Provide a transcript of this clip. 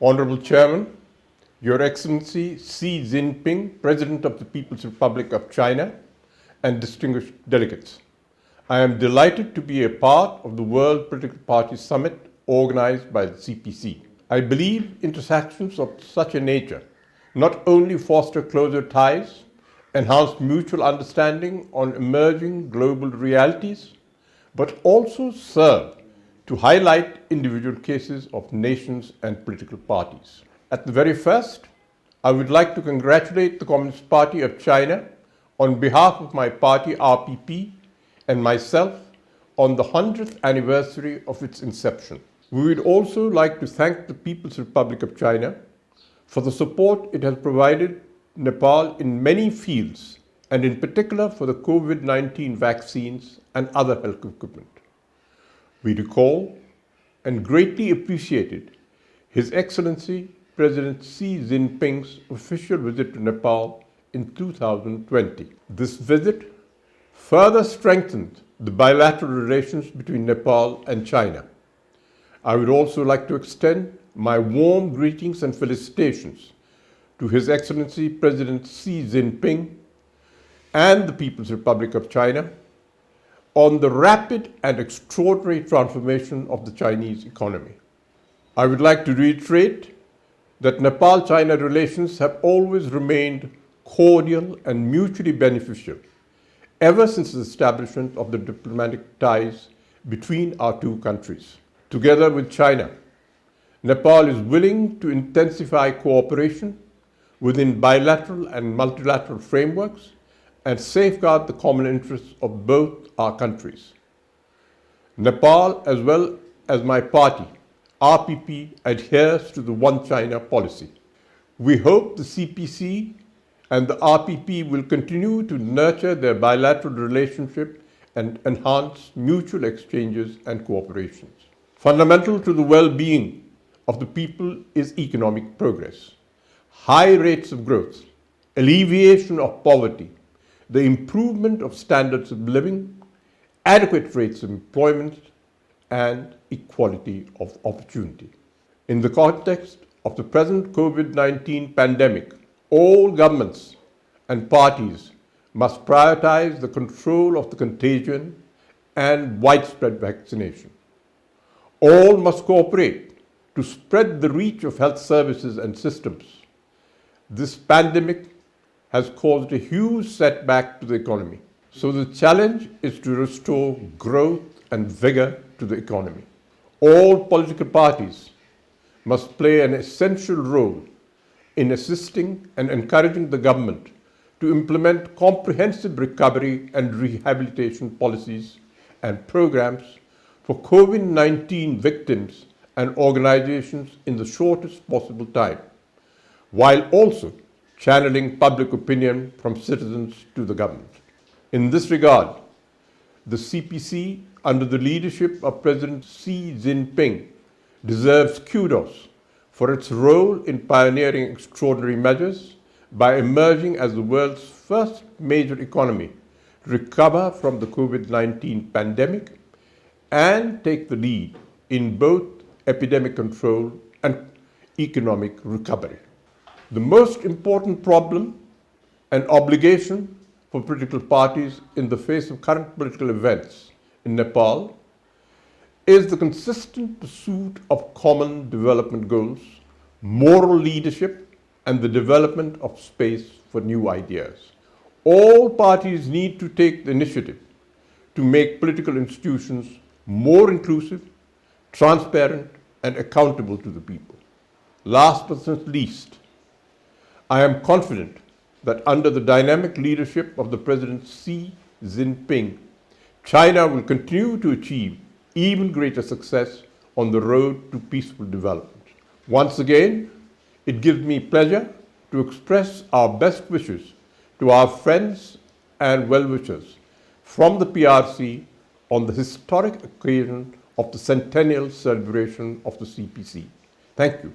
Honorable Chairman, Your Excellency Xi Jinping, President of the People's Republic of China, and distinguished delegates, I am delighted to be a part of the World Political Parties Summit organized by the CPC. I believe interactions of such a nature not only foster closer ties, enhance mutual understanding on emerging global realities, but also serve to highlight individual cases of nations and political parties. At the very first, I would like to congratulate the Communist Party of China on behalf of my party RPP and myself on the 100th anniversary of its inception. We would also like to thank the People's Republic of China for the support it has provided Nepal in many fields, and in particular for the COVID-19 vaccines and other health equipment. We recall and greatly appreciated His Excellency President Xi Jinping's official visit to Nepal in 2020. This visit further strengthened the bilateral relations between Nepal and China. I would also like to extend my warm greetings and felicitations to His Excellency President Xi Jinping and the People's Republic of China on the rapid and extraordinary transformation of the Chinese economy. I would like to reiterate that Nepal-China relations have always remained cordial and mutually beneficial ever since the establishment of the diplomatic ties between our two countries. Together with China, Nepal is willing to intensify cooperation within bilateral and multilateral frameworks and safeguard the common interests of both our countries. Nepal, as well as my party, RPP, adheres to the One China policy. We hope the CPC and the RPP will continue to nurture their bilateral relationship and enhance mutual exchanges and cooperations. Fundamental to the well-being of the people is economic progress, high rates of growth, alleviation of poverty, the improvement of standards of living, adequate rates of employment, and equality of opportunity. In the context of the present COVID-19 pandemic, all governments and parties must prioritize the control of the contagion and widespread vaccination. All must cooperate to spread the reach of health services and systems. This pandemic has caused a huge setback to the economy. So the challenge is to restore growth and vigor to the economy. All political parties must play an essential role in assisting and encouraging the government to implement comprehensive recovery and rehabilitation policies and programs for COVID-19 victims and organizations in the shortest possible time, while also channeling public opinion from citizens to the government. In this regard, the CPC, under the leadership of President Xi Jinping, deserves kudos for its role in pioneering extraordinary measures by emerging as the world's first major economy to recover from the COVID-19 pandemic and take the lead in both epidemic control and economic recovery. The most important problem and obligation for political parties in the face of current political events in Nepal is the consistent pursuit of common development goals, moral leadership, and the development of space for new ideas. All parties need to take the initiative to make political institutions more inclusive, transparent, and accountable to the people. Last but not least, I am confident that under the dynamic leadership of the President Xi Jinping, China will continue to achieve even greater success on the road to peaceful development. Once again, it gives me pleasure to express our best wishes to our friends and well-wishers from the PRC on the historic occasion of the centennial celebration of the CPC. Thank you.